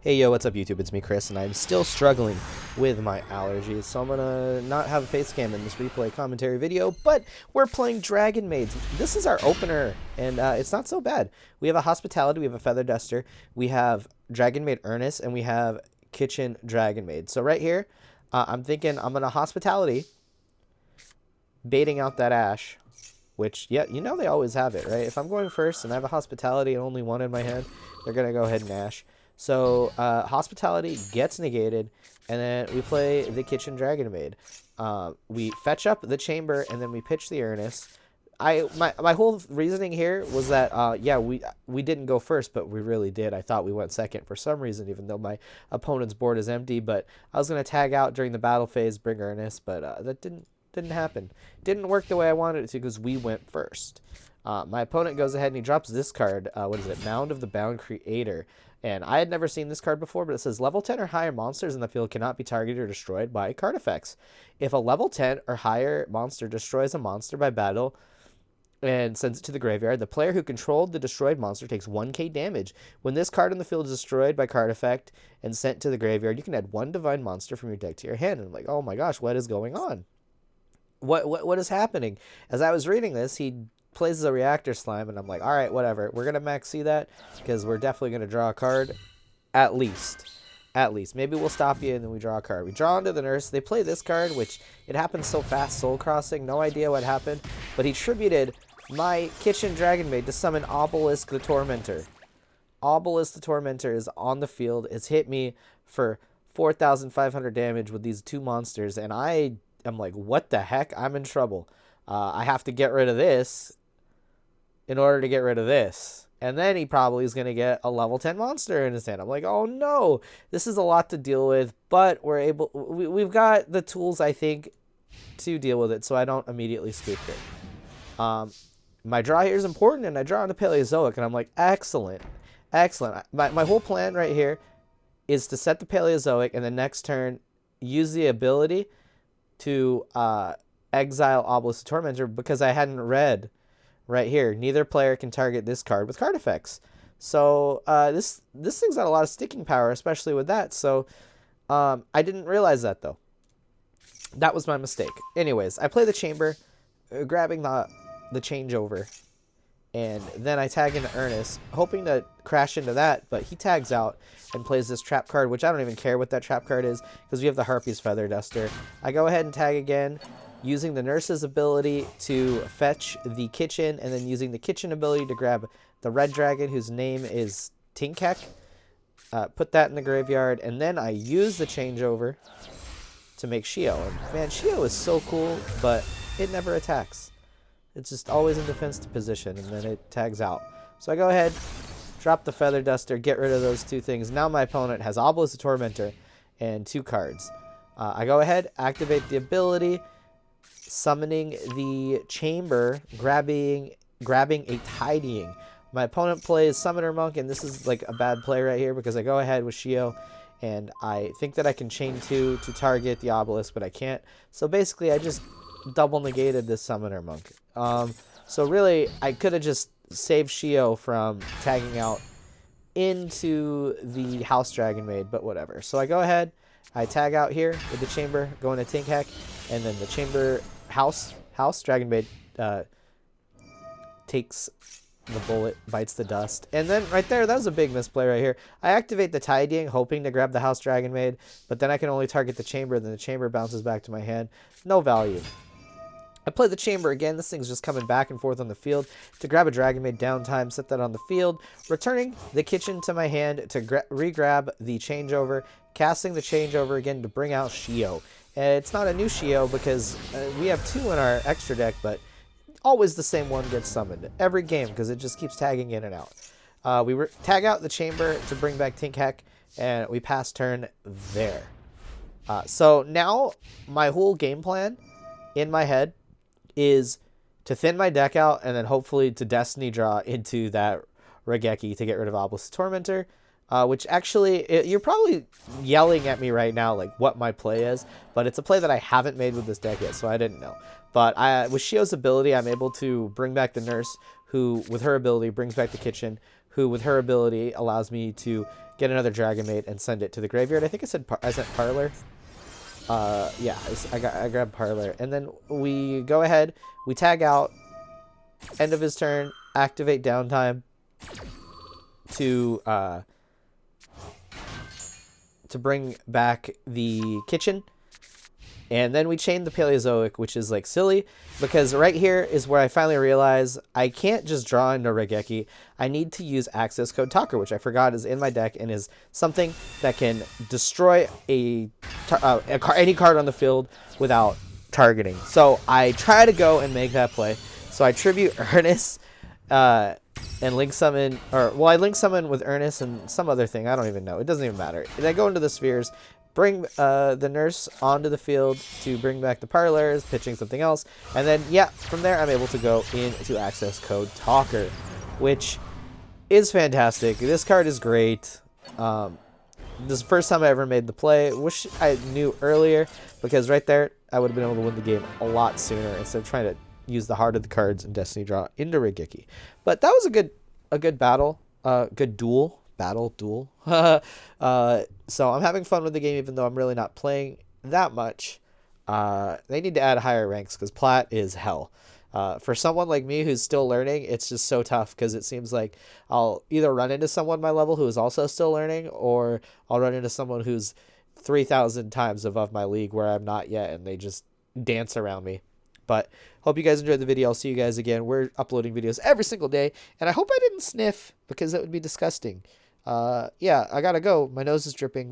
Hey yo, what's up YouTube? It's me, Chris, and I'm still struggling with my allergies, so I'm gonna not have a face cam in this replay commentary video, but we're playing Dragon Maids. This is our opener, and it's not so bad. We have a Hospitality, we have a Feather Duster, we have Dragon Maid Ernest, and we have Kitchen Dragon Maid. So right here, I'm thinking I'm gonna Hospitality, baiting out that Ash, which, yeah, you know they always have it, right? If I'm going first and I have a Hospitality and only one in my hand, they're gonna go ahead and Ash. So, Hospitality gets negated, and then we play the Kitchen Dragon Maid. We fetch up the Chamber, and then we pitch the Ernest. My whole reasoning here was that, yeah, we didn't go first, but we really did. I thought we went second for some reason, even though my opponent's board is empty. But I was going to tag out during the battle phase, bring Ernest, but that didn't happen. Didn't work the way I wanted it to because we went first. My opponent goes ahead and he drops this card. What is it? Mound of the Bound Creator. And I had never seen this card before, but it says level 10 or higher monsters in the field cannot be targeted or destroyed by card effects. If a level 10 or higher monster destroys a monster by battle and sends it to the graveyard, the player who controlled the destroyed monster takes 1k damage. When this card in the field is destroyed by card effect and sent to the graveyard, you can add one divine monster from your deck to your hand. And I'm like, oh my gosh, what is going on? What is happening? As I was reading this, he plays a reactor slime, and I'm like, all right, whatever. We're gonna max see that because we're definitely gonna draw a card, at least. Maybe we'll stop you and then we draw a card. We draw into the Nurse. They play this card, which it happens so fast. Soul Crossing, no idea what happened, but he tributed my Kitchen Dragon Maid to summon Obelisk the Tormentor. Obelisk the Tormentor is on the field. It's hit me for 4,500 damage with these two monsters, and I am like, what the heck? I'm in trouble. I have to get rid of this in order to get rid of this. And then he probably is going to get a level 10 monster in his hand. I'm like, oh no, this is a lot to deal with, but we've got the tools, I think, to deal with it, so I don't immediately scoop it. My draw here is important, and I draw on the Paleozoic, and I'm like, excellent. My whole plan right here is to set the Paleozoic, and the next turn, use the ability to exile Obelisk the Tormentor, because I hadn't read right here. Neither player can target this card with card effects. So this thing's got a lot of sticking power, especially with that. So I didn't realize that, though. That was my mistake. Anyways, I play the Chamber, grabbing the changeover, and then I tag into Ernest, hoping to crash into that, but he tags out and plays this trap card, which I don't even care what that trap card is, because we have the Harpy's Feather Duster. I go ahead and tag again, using the Nurse's ability to fetch the Kitchen, and then using the Kitchen ability to grab the Red Dragon, whose name is Tinkek. Put that in the graveyard, and then I use the changeover to make Shio. And man, Shio is so cool, but it never attacks. It's just always in defense position, and then it tags out. So I go ahead, drop the Feather Duster, get rid of those two things. Now my opponent has Obelisk the Tormentor and two cards. I go ahead, activate the ability, summoning the Chamber, grabbing a Tidying. My opponent plays Summoner Monk, and this is like a bad play right here because I go ahead with Shio, and I think that I can chain two to target the Obelisk, but I can't. So basically, I just double negated this Summoner Monk. So really, I could have just saved Shio from tagging out into the House Dragon Maid, but whatever. So I go ahead, I tag out here with the Chamber, going to Tinkek, and then the Chamber House Dragon Maid takes the bullet, bites the dust. And then right there, that was a big misplay right here. I activate the Tidying, hoping to grab the House Dragon Maid, but then I can only target the Chamber, then the Chamber bounces back to my hand. No value. I play the Chamber again. This thing's just coming back and forth on the field to grab a Dragon Maid downtime, set that on the field, returning the Kitchen to my hand to re-grab the changeover, casting the changeover again to bring out Shio. And it's not a new Shio because we have two in our extra deck, but always the same one gets summoned every game because it just keeps tagging in and out. We tag out the Chamber to bring back Tinkek, and we pass turn there. So now my whole game plan in my head is to thin my deck out and then hopefully to Destiny draw into that Regeki to get rid of Obelisk Tormentor, which actually, you're probably yelling at me right now like what my play is, but it's a play that I haven't made with this deck yet, so I didn't know. But with Shio's ability, I'm able to bring back the Nurse, who, with her ability, brings back the Kitchen, who with her ability allows me to get another Dragon Maid and send it to the graveyard. I think I said I sent Parlor. Yeah, I grabbed Parlor, and then we go ahead, we tag out, end of his turn, activate downtime to bring back the kitchen. And then we chain the Paleozoic, which is like silly, because right here is where I finally realize I can't just draw into Regeki. I need to use Access Code Talker, which I forgot is in my deck and is something that can destroy any card on the field without targeting. So I try to go and make that play. So I tribute Ernest and link summon, I link summon with Ernest and some other thing. I don't even know. It doesn't even matter. And I go into the spheres, bring the nurse onto the field to bring back the Parlors, pitching something else. And then, yeah, from there I'm able to go into Access Code Talker, which is fantastic. This card is great. This is the first time I ever made the play. Wish I knew earlier, because right there I would have been able to win the game a lot sooner instead of trying to use the heart of the cards and Destiny Draw into Regeki. But that was a good battle, good duel. Duel. So I'm having fun with the game, even though I'm really not playing that much. They need to add higher ranks, because Plat is hell. For someone like me who's still learning, it's just so tough, because it seems like I'll either run into someone my level who is also still learning, or I'll run into someone who's 3,000 times above my league where I'm not yet, and they just dance around me. But hope you guys enjoyed the video. I'll see you guys again. We're uploading videos every single day, and I hope I didn't sniff, because that would be disgusting. Yeah, I gotta go. My nose is dripping.